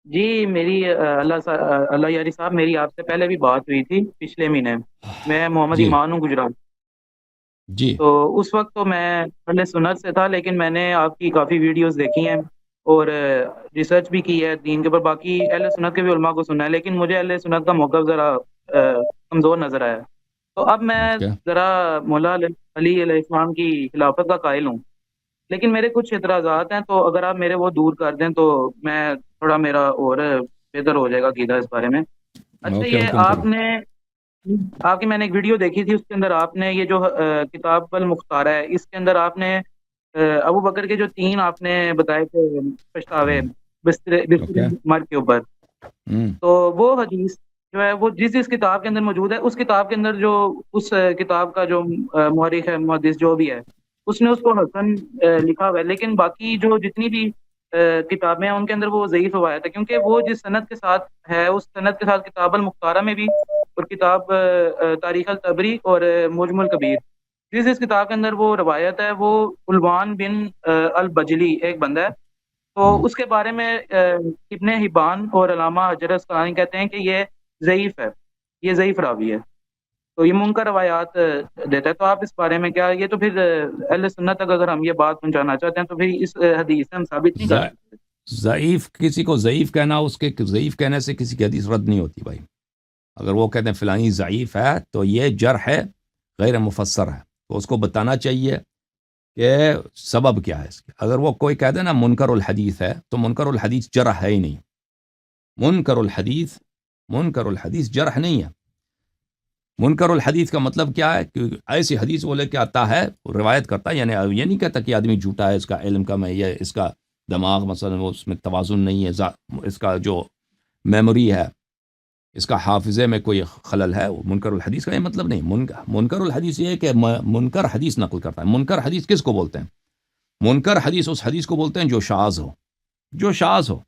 جی میری اللہ یاری صاحب، میری آپ سے پہلے بھی بات ہوئی تھی پچھلے مہینے. میں محمد جی ایمان ہوں، گجرات. جی. تو اس وقت تو میں اہل سنت سے تھا، لیکن میں نے آپ کی کافی ویڈیوز دیکھی ہیں اور ریسرچ بھی کی ہے دین کے اوپر. باقی اہل سنت کے بھی علماء کو سنا ہے، لیکن مجھے اہل سنت کا موقف ذرا کمزور نظر آیا. تو اب میں اوکے. ذرا مولا علی علیہ السلام کی خلافت کا قائل ہوں، لیکن میرے کچھ اعتراضات ہیں. تو اگر آپ میرے وہ دور کر دیں تو میں تھوڑا میرا اور بہتر ہو جائے گا عقیدہ اس بارے میں. اچھا، اوکے یہ حکم آپ کرو. نے آپ کی میں نے ایک ویڈیو دیکھی تھی، اس کے اندر آپ نے یہ جو کتاب المختارہ ہے، اس کے اندر آپ نے ابو بکر کے جو تین آپ نے بتائے تھے پچھتاوے بستر اوکے. مرگ کے اوپر. ہوں. تو وہ حدیث جو ہے وہ جس کتاب کے اندر موجود ہے، اس کتاب کے اندر جو اس کتاب کا جو مورخ ہے، محدث جو بھی ہے، اس نے اس کو حسن لکھا ہوا ہے. لیکن باقی جو جتنی بھی کتابیں ہیں ان کے اندر وہ ضعیف روایت ہے، کیونکہ وہ جس سند کے ساتھ ہے اس سند کے ساتھ کتاب المختارہ میں بھی اور کتاب تاریخ الطبری اور معجم الکبیر، جس کتاب کے اندر وہ روایت ہے، وہ علوان بن البجلی ایک بندہ ہے. تو ہوں. اس کے بارے میں ابن حبان اور علامہ حجر اسقلانی کہتے ہیں کہ یہ ضعیف ہے، یہ ضعیف راوی ہے. تو یہ منکر روایات دیتا ہے. تو آپ اس بارے میں کیا، یہ تو پھر اہل سنت تک اگر ہم یہ بات پہنچانا چاہتے ہیں تو پھر اس حدیث سے ہم ثابت نہیں کر ضع- سکتے. ضعیف کسی کو ضعیف کہنا، اس کے ضعیف کہنے سے کسی کی حدیث رد نہیں ہوتی بھائی. اگر وہ کہتے ہیں فلانی ضعیف ہے تو یہ جرح ہے، غیر مفسر ہے، تو اس کو بتانا چاہیے کہ سبب کیا ہے اس کے. اگر وہ کوئی کہہ دے نا منکر الحدیث ہے، تو منکر الحدیث جرح ہے ہی نہیں. منکر الحدیث منکر الحدیث جرح نہیں ہے. منکر الحدیث کا مطلب کیا ہے کہ ایسی حدیث وہ لے کے آتا ہے، روایت کرتا ہے، یعنی یہ نہیں کہتا کہ آدمی جھوٹا ہے، اس کا علم کم ہے، یا اس کا دماغ مثلا وہ اس میں توازن نہیں ہے، اس کا جو میموری ہے، اس کا حافظے میں کوئی خلل ہے. وہ منکر الحدیث کا یہ مطلب نہیں. منکر الحدیث یہ ہے کہ منکر حدیث نقل کرتا ہے. منکر حدیث کس کو بولتے ہیں؟ منکر حدیث اس حدیث کو بولتے ہیں جو شاذ ہو. جو شاذ ہو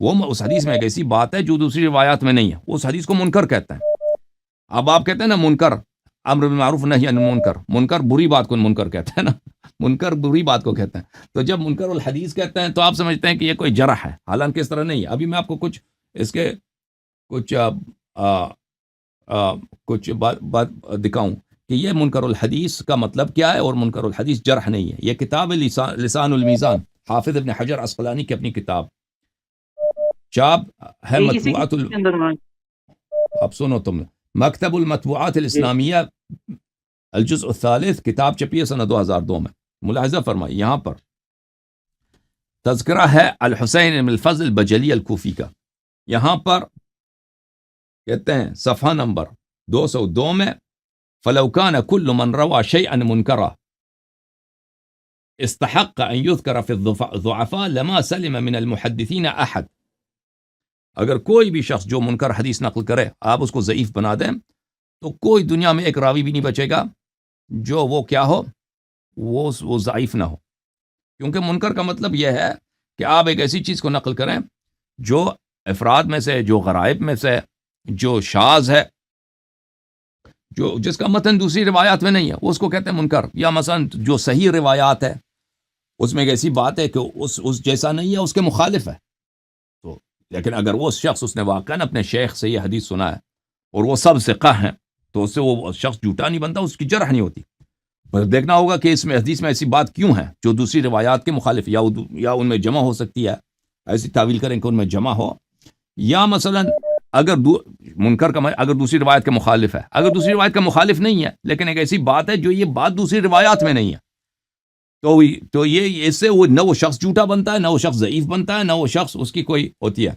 وہ اس حدیث میں ایک ایسی بات ہے جو دوسری روایات میں نہیں ہے، اس حدیث کو منکر کہتے ہیں. اب آپ کہتے ہیں نا منکر امر بالمعروف نہی عن المنکر، منکر بری بات کو منکر کہتے ہیں نا. منکر بری بات کو کہتے ہیں. تو جب منکر الحدیث کہتے ہیں تو آپ سمجھتے ہیں کہ یہ کوئی جرح ہے، حالانکہ اس طرح نہیں ہے. ابھی میں آپ کو کچھ اس کے کچھ کچھ بات دکھاؤں کہ یہ منکر الحدیث کا مطلب کیا ہے، اور منکر الحدیث جرح نہیں ہے. یہ کتاب ہے لسان المیزان، حافظ ابن حجر عسقلانی کی اپنی کتاب، چاپ ہے اسی مطبوعات کے اندر اب سنو تم، مکتب المطبوعات جی الاسلامیہ الجزء الثالث، کتاب چھپی ہے سنہ 2002 میں. ملاحظہ فرمائی یہاں پر تذکرہ ہے الحسین بن الفضل بجلی الکوفی کا. یہاں پر کہتے ہیں صفحہ نمبر 202 میں، فلو كان كل من روى شيئا منكرا استحق ان يذكر في الضعفاء لما سلم من المحدثين احد. اگر کوئی بھی شخص جو منکر حدیث نقل کرے آپ اس کو ضعیف بنا دیں تو کوئی دنیا میں ایک راوی بھی نہیں بچے گا جو وہ کیا ہو، وہ ضعیف نہ ہو. کیونکہ منکر کا مطلب یہ ہے کہ آپ ایک ایسی چیز کو نقل کریں جو افراد میں سے، جو غرائب میں سے، جو شاذ ہے، جو جس کا متن دوسری روایات میں نہیں ہے، اس کو کہتے ہیں منکر. یا مثلا جو صحیح روایات ہے اس میں ایک ایسی بات ہے کہ اس جیسا نہیں ہے، اس کے مخالف ہے. تو لیکن اگر وہ شخص اس نے واقعاً اپنے شیخ سے یہ حدیث سنا ہے اور وہ سب ثقہ ہیں، تو اس سے وہ شخص جھوٹا نہیں بنتا، اس کی جرح نہیں ہوتی. پر دیکھنا ہوگا کہ اس میں حدیث میں ایسی بات کیوں ہے جو دوسری روایات کے مخالف، یا ان میں جمع ہو سکتی ہے، ایسی تعویل کریں کہ ان میں جمع ہو. یا مثلا اگر منکر کا اگر دوسری روایت کے مخالف ہے، اگر دوسری روایت کا مخالف نہیں ہے لیکن ایک ایسی بات ہے جو یہ بات دوسری روایات میں نہیں ہے، تو یہ اس سے وہ نہ وہ شخص جھوٹا بنتا ہے، نہ وہ شخص ضعیف بنتا ہے، نہ وہ شخص اس کی کوئی ہوتی ہے.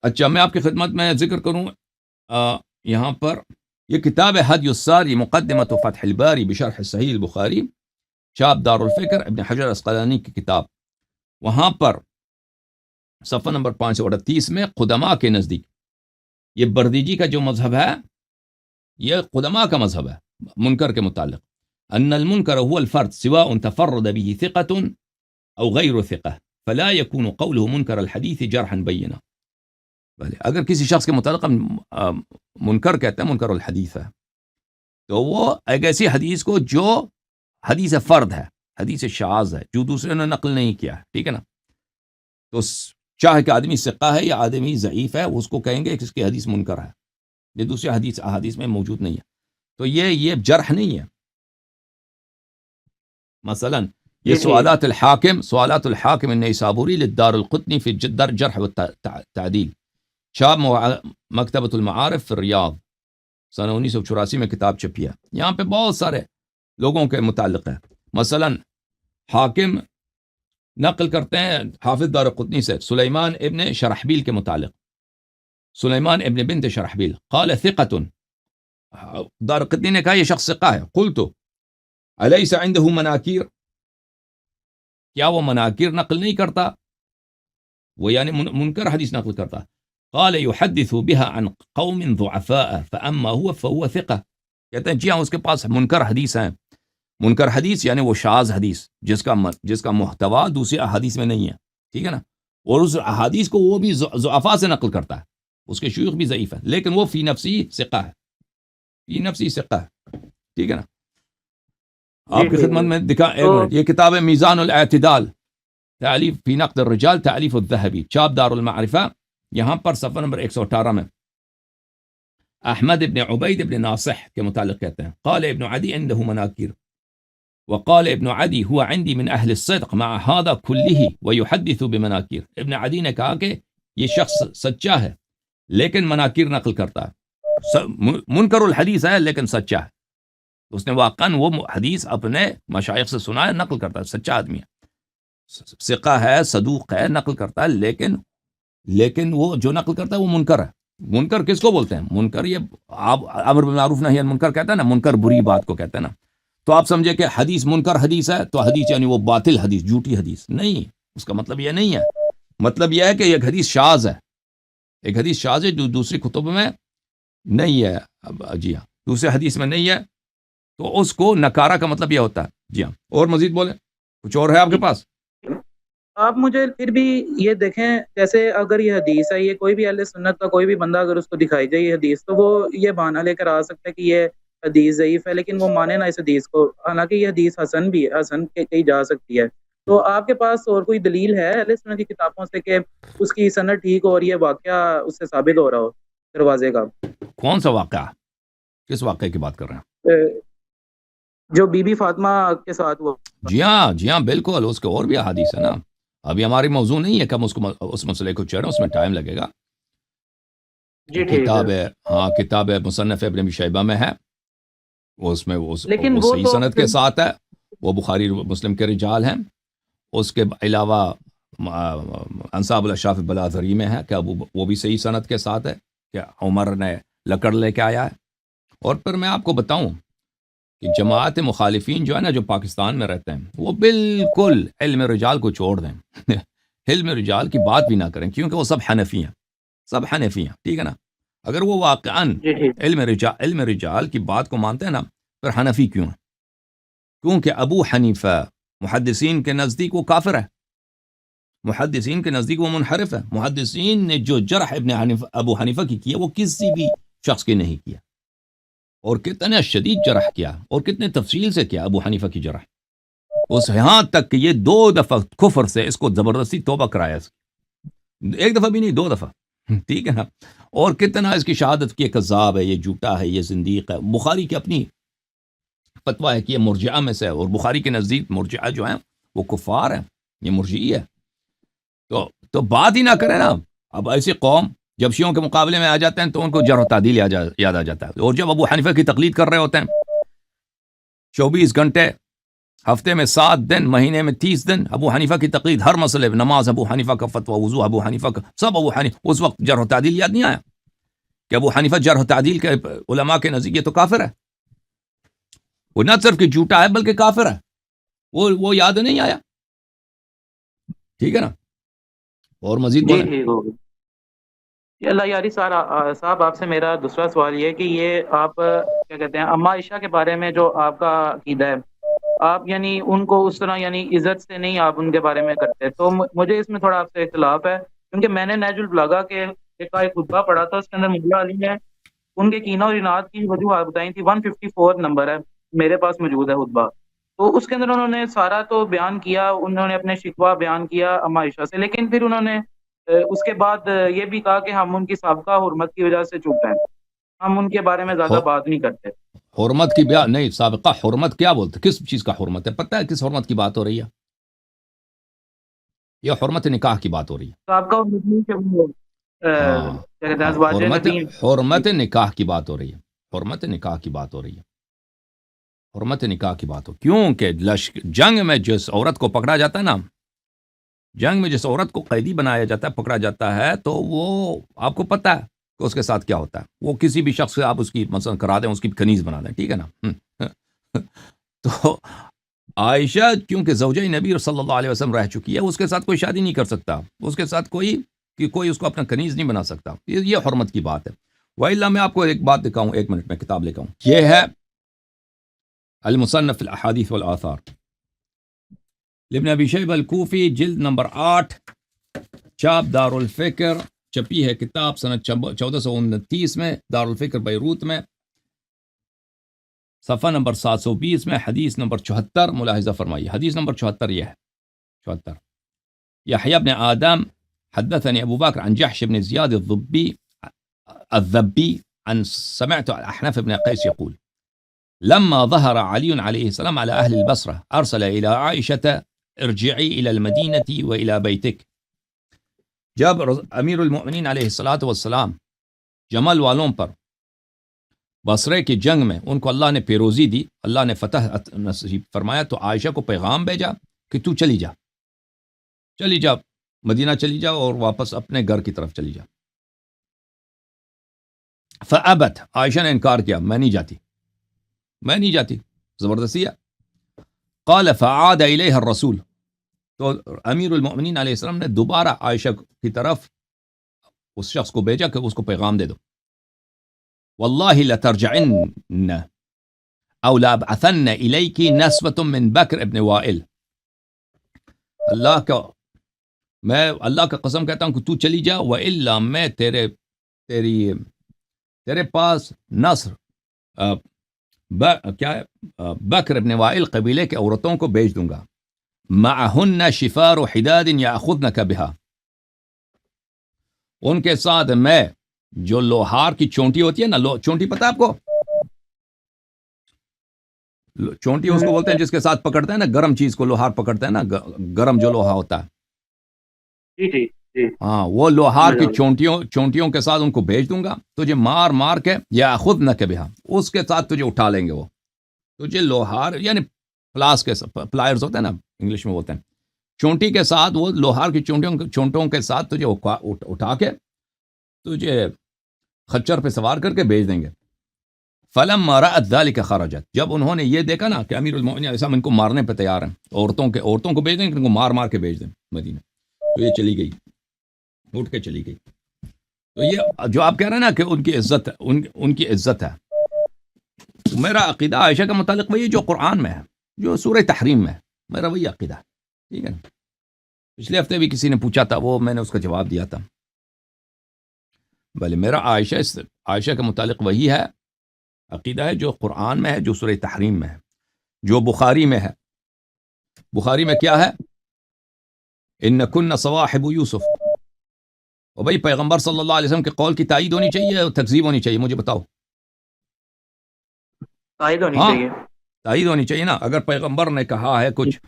اچھا، میں آپ کی خدمت میں ذکر کروں یہاں پر یہ کتاب ہے حدی الساری مقدمۃ فتح الباری بشرح صحیح البخاری، چاپ دار الفکر ابن حجر اسقلانی کی کتاب. وہاں پر صفحہ نمبر 538 میں قدماء کے نزدیک یہ بردیجی کا جو مذہب ہے، یہ قدماء کا مذہب ہے منکر کے متعلق. ان المنکر هو الفرد سواء تفرد به ثقة او غیر ثقة فلا يكون قوله منکر الحدیث جرحا بینا. اگر کسی شخص کے متعلق منکر کہتے ہیں، منکر الحدیث ہے، تو وہ ایک ایسی حدیث کو جو حدیث فرد ہے، حدیث شاذ ہے، جو دوسرے نے نقل نہیں کیا ہے، ٹھیک ہے نا، تو چاہے کہ آدمی ثقہ ہے یا آدمی ضعیف ہے، اس کو کہیں گے کہ اس کی حدیث منکر ہے، یہ دوسری احادیث میں موجود نہیں ہے. تو یہ جرح نہیں ہے. مثلا یہ جی ٹھیک. سوالات الحاکم النیسابوری للدار القطنی فی جرح والتعدیل، چھاپ مکتبۃ المعارف فی الریاض، سن 1984 میں کتاب چھپی ہے. یہاں پہ بہت سارے لوگوں کے متعلق ہے. مثلا حاکم نقل کرتے ہیں حافظ دار قطنی سے سلیمان ابن شرحبیل کے متعلق، سلیمان ابن بنت شرحبیل قال ثقۃ، دار قطنی نے کہا یہ شخص ثقہ ہے. قلت الیس عنده مناکیر، کیا وہ مناکیر نقل نہیں کرتا، وہ یعنی منکر حدیث نقل کرتا. قال يحدث بها عن قوم ضعفاء فاما هو فهو ثقہ. کہتے ہیں جی ہاں اس کے پاس منکر حدیث ہیں. منکر حدیث یعنی وہ شاذ حدیث جس کا محتوا دوسری احادیث میں نہیں ہے، ٹھیک ہے نا، اور اس احادیث کو وہ بھی ضعفاء سے نقل کرتا ہے، اس کے شیوخ بھی ضعیف ہے، لیکن وہ فی نفسی ثقہ ہے، فی نفسی ثقہ ہے، ٹھیک ہے نا. آپ کی خدمت میں دکھا ایک منٹ، یہ کتاب ہے میزان الاعتدال تالیف فی نقد الرجال تالیف الذهبی، چاپ دار المعرفہ، یہاں پر صفحہ نمبر 118 میں احمد ابن عبید ابن ناصح کے متعلق کہتے ہیں قال ابن عدی عنده مناکیر وقال ابن عدی هو عندي من اہل الصدق مع هذا كله ويحدث بمناکیر. ابن عدی نے کہا کہ یہ شخص سچا ہے لیکن مناکیر نقل کرتا ہے، منکر الحدیث ہے لیکن سچا ہے. اس نے واقعاً وہ حدیث اپنے مشائخ سے سنا ہے، نقل کرتا ہے، سچا آدمی ہے، ثقہ ہے، صدوق ہے، نقل کرتا ہے، لیکن وہ جو نقل کرتا ہے وہ منکر ہے. منکر کس کو بولتے ہیں؟ منکر یہ آپ امر بالمعروف نہی عن المنکر کہتا ہے نا، منکر بری بات کو کہتے ہیں نا. تو آپ سمجھے کہ حدیث منکر حدیث ہے تو حدیث یعنی وہ باطل حدیث، جھوٹی حدیث نہیں، اس کا مطلب یہ نہیں ہے. مطلب یہ ہے کہ ایک حدیث شاذ ہے، ایک حدیث شاذ ہے جو دوسری کتب میں نہیں ہے. جی ہاں، دوسرے حدیث میں نہیں ہے تو اس کو نکارہ کا مطلب یہ ہوتا ہے. جی ہاں، اور مزید بولیں، کچھ اور ہے آپ کے پاس؟ آپ مجھے پھر بھی یہ دیکھیں، جیسے اگر یہ حدیث ہے، یہ کوئی بھی اہل سنت کا کوئی بھی بندہ اگر اس کو دکھائی جائے یہ حدیث، تو وہ یہ بہانہ لے کر آ سکتا ہے کہ یہ حدیث ضعیف ہے، لیکن وہ مانے نہ اس حدیث کو، حالانکہ یہ حدیث حسن بھی ہے، حسن کہی جا سکتی ہے. تو آپ کے پاس اور کوئی دلیل ہے اہل سنت کی کتابوں سے کہ اس کی سند ٹھیک ہو اور یہ واقعہ اس سے ثابت ہو رہا ہو دروازے کا؟ کون سا واقعہ؟ کس واقعے کی بات کر رہے ہیں؟ جو بی بی فاطمہ کے ساتھ وہ. جی ہاں بالکل، اس کے اور بھی احادیث ہے نا. ابھی ہماری موضوع نہیں ہے کہ ہم اس مسئلے کو چھیڑیں، اس میں ٹائم لگے گا. جی ٹھیک کتاب ہے. ہے، ہاں کتاب ہے مصنف ابن ابی شیبہ میں ہے، اس میں وہ لیکن وہ صحیح تو سند کے ساتھ ہے، وہ بخاری مسلم کے رجال ہیں. اس کے علاوہ انصاب الاشراف بلازری میں ہے کہ وہ بھی صحیح سند کے ساتھ ہے کہ عمر نے لکڑ لے کے آیا ہے. اور پھر میں آپ کو بتاؤں کہ جماعت مخالفین جو ہے نا، جو پاکستان میں رہتے ہیں، وہ بالکل علم رجال کو چھوڑ دیں علم رجال کی بات بھی نہ کریں، کیونکہ وہ سب حنفی ہیں، ٹھیک ہے نا. اگر وہ واقعاً علم رجال کی بات کو مانتے ہیں نا، پھر حنفی کیوں ہیں؟ کیونکہ ابو حنیفہ محدثین کے نزدیک وہ کافر ہے، محدثین کے نزدیک وہ منحرف ہے. محدثین نے جو جرح ابو حنیفہ کی کیا وہ کسی بھی شخص کی نہیں کیا، اور کتنے شدید جرح کیا اور کتنے تفصیل سے کیا ابو حنیفہ کی جرح، اس یہاں تک کہ یہ 2 دفعہ کفر سے اس کو زبردستی توبہ کرایا، ایک دفعہ بھی نہیں، 2 دفعہ، ٹھیک ہے نا. اور کتنا اس کی شہادت کی کذاب ہے، یہ جھوٹا ہے، یہ زندیق ہے. بخاری کی اپنی فتویٰ ہے کہ یہ مرجعہ میں سے ہے، اور بخاری کے نزدیک مرجعہ جو ہیں وہ کفار ہیں، یہ مرجعی ہے. تو بات ہی نہ کریں نا. اب ایسی قوم جب شیعوں کے مقابلے میں آ جاتے ہیں تو ان کو جرح و تعدیل یاد آ جاتا ہے، اور جب ابو حنیفہ کی تقلید کر رہے ہوتے ہیں 24 گھنٹے ہفتے میں 7 دن، مہینے میں 30 دن ابو حنیفہ کی تقلید، ہر مسئلے میں، نماز ابو حنیفہ کا فتویٰ، وضو ابو حنیفہ کا، سب ابو حنیفہ. اس وقت جرح و تعدیل یاد نہیں آیا کہ ابو حنیفہ جرح و تعدیل کے علماء کے نزدیک یہ تو کافر ہے، وہ نہ صرف کہ جھوٹا ہے بلکہ کافر ہے، وہ یاد نہیں آیا، ٹھیک ہے نا. اور مزید بولیں. ٹھیک ہوگی. اللہ یاری صاحب، آپ سے میرا دوسرا سوال یہ ہے کہ یہ آپ کیا کہتے ہیں اما عائشہ کے بارے میں جو آپ کا عقیدہ ہے، آپ یعنی ان کو اس طرح یعنی عزت سے نہیں آپ ان کے بارے میں کرتے، تو مجھے اس میں تھوڑا آپ سے اختلاف ہے، کیونکہ میں نے نیج البلاغہ کے ایک خطبہ پڑھا تھا، اس کے اندر مولا علی نے ان کے کینہ اور اناد کی وجوہات بتائی تھی. 154 نمبر ہے میرے پاس موجود ہے خطبہ. تو اس کے اندر انہوں نے سارا تو بیان کیا، انہوں نے اپنے شکوہ بیان کیا اما عائشہ سے، لیکن پھر انہوں نے اس کے بعد یہ بھی کہا کہ ہم ان کی سابقہ حرمت کی وجہ سے چپ ہیں، ہم ان کے بارے میں زیادہ بات نہیں کرتے۔ حرمت کی بیا نہیں، سابقہ حرمت کیا بولتے؟ کس چیز کا حرمت ہے؟ پتہ ہے کس حرمت کی بات ہو رہی ہے؟ یہ حرمت نکاح کی بات ہو رہی ہے۔ سابقہ حرمت نہیں کہ وہ ہاں کیا کہتے ہیں ازواج حرمت نبی ہیں۔ حرمت نکاح کی بات ہو رہی ہے، حرمت نکاح کی بات ہو رہی ہے، حرمت نکاح کی بات ہو، کیونکہ جنگ میں جس عورت کو پکڑا جاتا ہے نا، جنگ میں جس عورت کو قیدی بنایا جاتا ہے، پکڑا جاتا ہے، تو وہ آپ کو پتہ ہے کہ اس کے ساتھ کیا ہوتا ہے۔ وہ کسی بھی شخص سے آپ اس کی مثلا کرا دیں، اس کی کنیز بنا دیں، ٹھیک ہے نا۔ تو عائشہ کیونکہ زوجہ نبی صلی اللہ علیہ وسلم رہ چکی ہے، اس کے ساتھ کوئی شادی نہیں کر سکتا، اس کے ساتھ کوئی اس کو اپنا کنیز نہیں بنا سکتا۔ یہ حرمت کی بات ہے۔ وإلا میں آپ کو ایک بات دکھاؤں، ایک منٹ میں کتاب لے کے آؤں، یہ ہے المصنف الاحادیث والآثار لابن ابی شیبہ الکوفی، جلد نمبر 8، چاپ دار الفکر، چھپی ہے کتاب سنہ 1429 میں، دار الفکر بیروت میں، صفحہ نمبر 720 میں، حدیث نمبر 74 ملاحظہ فرمائیے، حدیث نمبر 74 یہ ہے، 74۔ یحییٰ بن آدم حدثني ابو بکر عن جحش بن زیاد الذبی عن سمعت الاحنف بن قیس يقول لما ظهر علي عليه السلام على اهل البصرة ارسل الى عائشة ارجعي الى المدينة والى بيتك۔ جب امیر المؤمنین علیہ الصلوۃ والسلام جمل والوں پر بصرے کی جنگ میں ان کو اللہ نے پیروزی دی، اللہ نے فتح نصیب فرمایا، تو عائشہ کو پیغام بھیجا کہ تو چلی جا مدینہ چلی جا اور واپس اپنے گھر کی طرف چلی جا۔ فابت، عائشہ نے انکار کیا، میں نہیں جاتی، زبردستی ہے۔ قال فعاد الیہ الرسول، تو امیر المؤمنین علیہ السلام نے دوبارہ عائشہ کی طرف اس شخص کو بھیجا کہ اس کو پیغام دے دو، واللہ لترجعن او لابعثن الیک نسوة من بکر ابن وائل، میں اللہ کا قسم کہتا ہوں کہ تو چلی جا، والا میں تیرے پاس نصر بکر ابن وائل قبیلے کے عورتوں کو بھیج دوں گا، معہن شفار و حداد یاخذنک بها، ان کے ساتھ میں جو لوہار کی چونٹی ہوتی ہے نا، چونٹی پتہ آپ کو؟ چونٹی اس کو بولتے ہیں جس کے ساتھ پکڑتے ہیں نا گرم چیز کو، لوہار پکڑتے ہیں نا، گرم جو لوہا ہوتا ہے، جی ہاں، وہ لوہار کی چونٹیوں کے ساتھ ان کو بھیج دوں گا، تجھے مار کے یاخذنک بها، اس کے ساتھ تجھے اٹھا لیں گے، وہ تجھے لوہار یعنی پلائرز ہوتے ہیں نا، انگلش میں بولتے ہیں، چونٹی کے ساتھ، وہ لوہار کی چونٹوں کے ساتھ تجھے اٹھا کے تجھے خچر پہ سوار کر کے بھیج دیں گے۔ فلما رأت ذلك خرجت، جب انہوں نے یہ دیکھا نا کہ امیر المؤمنین علیہ السلام ان کو مارنے پہ تیار ہیں، عورتوں کو بھیج دیں، ان کو مار کے بھیج دیں مدینہ، تو یہ چلی گئی، اٹھ کے چلی گئی۔ تو یہ جو آپ کہہ رہے ہیں نا کہ ان کی عزت ہے، ان کی عزت ہے، میرا عقیدہ عائشہ کا متعلق وہی جو قرآن میں ہے، جو سورہ تحریم میں ہے، میرا وہی عقیدہ ہے، ٹھیک ہے نا۔ پچھلے ہفتے بھی کسی نے پوچھا تھا، وہ میں نے اس کا جواب دیا تھا، بھلے میرا عائشہ کے متعلق وہی ہے عقیدہ ہے جو قرآن میں ہے، جو سورہ تحریم میں ہے، جو بخاری میں ہے۔ بخاری میں کیا ہے؟ انکن صواحب یوسف، اور بھائی پیغمبر صلی اللہ علیہ وسلم کے قول کی تائید ہونی چاہیے اور تکذیب ہونی چاہیے؟ مجھے بتاؤ۔ تائید ہونی ہاں، چاہیے۔ تائید ہونی چاہیے نا، اگر پیغمبر نے کہا ہے کچھ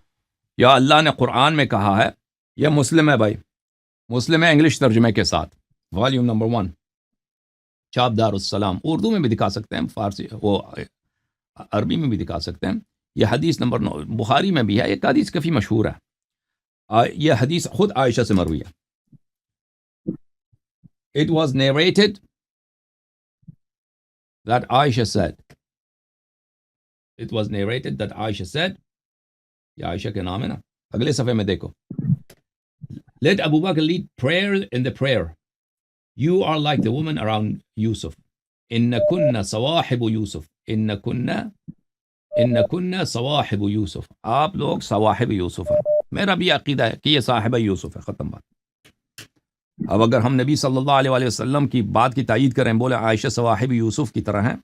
یا اللہ نے قرآن میں کہا ہے، یہ مسلم ہے بھائی، مسلم ہے انگلش ترجمے کے ساتھ، والیوم نمبر 1، چاپ دار السلام، اردو میں بھی دکھا سکتے ہیں، فارسی وہ عربی میں بھی دکھا سکتے ہیں۔ یہ حدیث نمبر 9 بخاری میں بھی ہے، ایک حدیث کافی مشہور ہے، یہ حدیث خود عائشہ سے مروی ہے۔ It was narrated that Aisha said، It was narrated that Aisha said، یہ عائشہ کے نام ہے نا، اگلے صفحے میں دیکھو، Let Abu Bakr lead prayer in the prayer. You are like the woman around Yusuf. إنكن صواحب يوسف، إنكن صواحب يوسف، آپ لوگ صواحب یوسف ہیں۔ میرا بھی عقیدہ ہے کہ یہ صاحبہ یوسف ہے، ختم بات۔ اب اگر ہم نبی صلی اللہ علیہ وآلہ وسلم کی بات کی تائید کریں، بولے عائشہ صواحب یوسف کی طرح ہیں،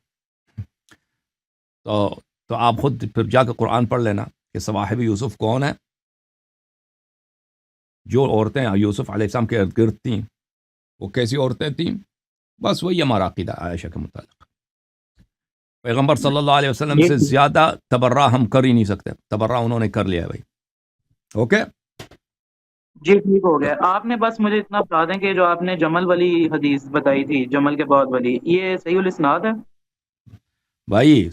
تو آپ خود پھر جا کے قرآن پڑھ لینا کہ صواحب یوسف کون ہے۔ جو عورتیں یوسف علیہ السلام کے ارد گرد تھیں وہ کیسی عورتیں تھیں، بس وہی ہمارا عقیدہ عائشہ کے متعلق. پیغمبر صلی اللہ علیہ وسلم سے زیادہ تبرہ ہم کر ہی نہیں سکتے، تبرہ انہوں نے کر لیا ہے بھائی. اوکے جی ٹھیک ہو گیا. آپ نے بس مجھے اتنا بتا دیں کہ جو آپ نے جمل والی حدیث بتائی تھی، جمل کے بعد والی، یہ صحیح الاسناد ہے؟ بھائی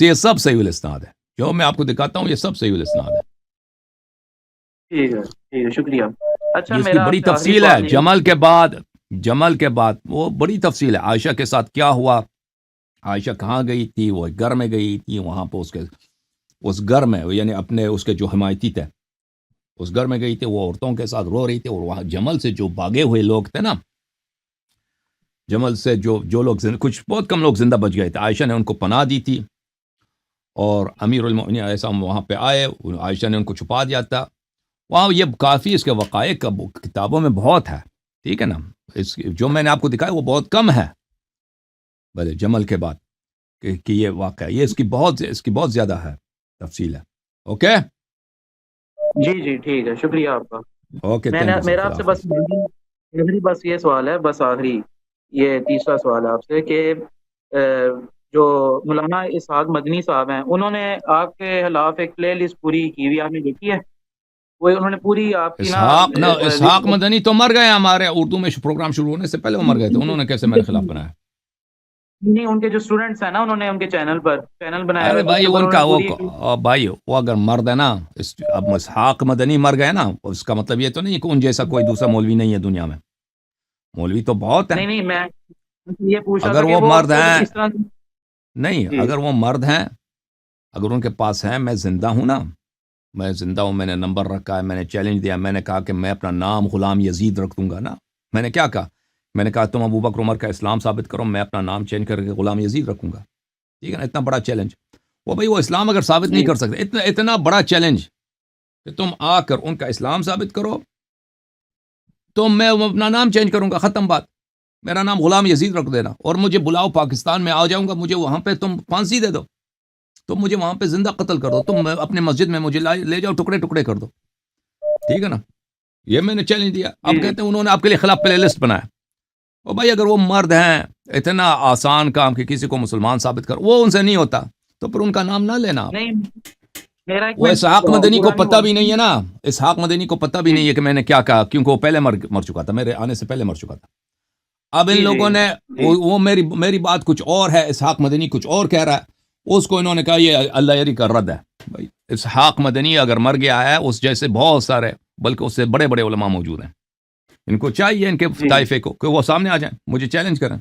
یہ سب صحیح الاسناد ہے، جو میں آپ کو دکھاتا ہوں یہ سب صحیح الاسناد ہے. ٹھیک ہے ٹھیک ہے، شکریہ. اچھا یہ اس کی میرا بڑی آپ سے آخری تفصیل ہے. سوال جمل کے بعد وہ بڑی تفصیل ہے. عائشہ کے ساتھ کیا ہوا، عائشہ کہاں گئی تھی، وہ گھر میں گئی تھی، وہاں پہ اس گھر میں یعنی اپنے اس کے جو حمایتی تھے اس گھر میں گئی تھی، وہ عورتوں کے ساتھ رو رہی تھی، اور وہاں جمل سے جو بھاگے ہوئے لوگ تھے نا، جمل سے جو لوگ کچھ بہت کم لوگ زندہ بچ گئے تھے، عائشہ نے ان کو پناہ دی تھی، اور امیر المؤمنین علیہ السلام وہاں پہ آئے، عائشہ نے ان کو چھپا دیا تھا. وہاں یہ کافی اس کے وقائع کتابوں میں بہت ہے، ٹھیک ہے نا. جو میں نے آپ کو دکھایا وہ بہت کم ہے بھلے جمل کے بعد کہ یہ واقعہ، یہ اس کی بہت زیادہ ہے تفصیل ہے. اوکے جی جی ٹھیک ہے، شکریہ آپ کا. اوکے تھینک یو سر، میرا آپ خدا سے بس حافظ. بس یہ سوال ہے، بس آخری یہ تیسرا سوال ہے آپ سے کہ جو مولانا اسحاق مدنی صاحب ہیں، انہوں نے آپ کے خلاف ایک پلے لسٹ پوری کی ہوئی، آپ نے دیکھی ہے؟ وہ انہوں نے پوری آپ کی اسحاق مدنی تو مر گئے، ہمارے اردو میں پروگرام شروع ہونے سے پہلے وہ مر گئے تھے. انہوں نے کیسے میرے خلاف بنایا؟ نہیں، ان کے جو اسٹوڈنٹس ہیں نا، انہوں نے ان کے چینل بنایا ارے ہوا بھائی ہے، ان کا پوری بھائی وہ اگر مرد ہے نا، اب اسحاق مدنی مر گئے نا، اس کا مطلب یہ تو نہیں کہ ان جیسا کوئی دوسرا مولوی نہیں ہے دنیا میں. مولوی تو بہت ہیں. نہیں میں یہ پوچھ رہا اگر تھا کہ وہ مرد خود ہیں، اس طرح نہیں جی اگر وہ مرد ہیں، اگر ان کے پاس ہیں، میں زندہ ہوں نا، میں زندہ ہوں، میں نے نمبر رکھا ہے، میں نے چیلنج دیا، میں نے کہا کہ میں اپنا نام غلام یزید رکھ دوں گا نا. میں نے کیا کہا؟ میں نے کہا تم ابو بکر عمر کا اسلام ثابت کرو، میں اپنا نام چینج کر کے غلام یزید رکھوں گا. ٹھیک ہے نا، اتنا بڑا چیلنج. وہ اسلام اگر ثابت نہیں جی کر سکتے، اتنا بڑا چیلنج کہ تم آ کر ان کا اسلام ثابت کرو، تو میں اپنا نام چینج کروں گا، ختم بات. میرا نام غلام یزید رکھ دینا، اور مجھے بلاؤ، پاکستان میں آ جاؤں گا، مجھے وہاں پہ تم پھانسی دے دو، تم مجھے وہاں پہ زندہ قتل کر دو، تم اپنے مسجد میں مجھے لے جاؤ، ٹکڑے ٹکڑے کر دو. ٹھیک ہے نا، یہ میں نے چیلنج دیا. اب جی کہتے ہیں انہوں نے آپ کے لیے خلاف پلے لسٹ بنایا. اور بھائی اگر وہ مرد ہیں، اتنا آسان کام کہ کسی کو مسلمان ثابت کر، وہ ان سے نہیں ہوتا، تو پھر ان کا نام نہ لینا. نہیں، میرا ایک وہ اسحاق مدنی کو پرانی پتہ بھی نہیں ہے نا، اسحاق مدنی کو پتہ بھی جی نہیں ہے کہ میں نے کیا کہا، کیونکہ وہ پہلے مر چکا تھا، میرے آنے سے پہلے مر چکا تھا. اب ان جی لوگوں نے جی وہ میری بات کچھ اور ہے، اسحاق مدنی کچھ اور کہہ رہا ہے، اس کو انہوں نے کہا یہ اللہ یری کا رد ہے. بھائی اسحاق مدنی اگر مر گیا ہے، اس جیسے بہت سارے، بلکہ اس سے بڑے بڑے علماء موجود ہیں. ان کو چاہیے، ان کے جی طائفے کو، کہ وہ سامنے آ جائیں، مجھے چیلنج کریں.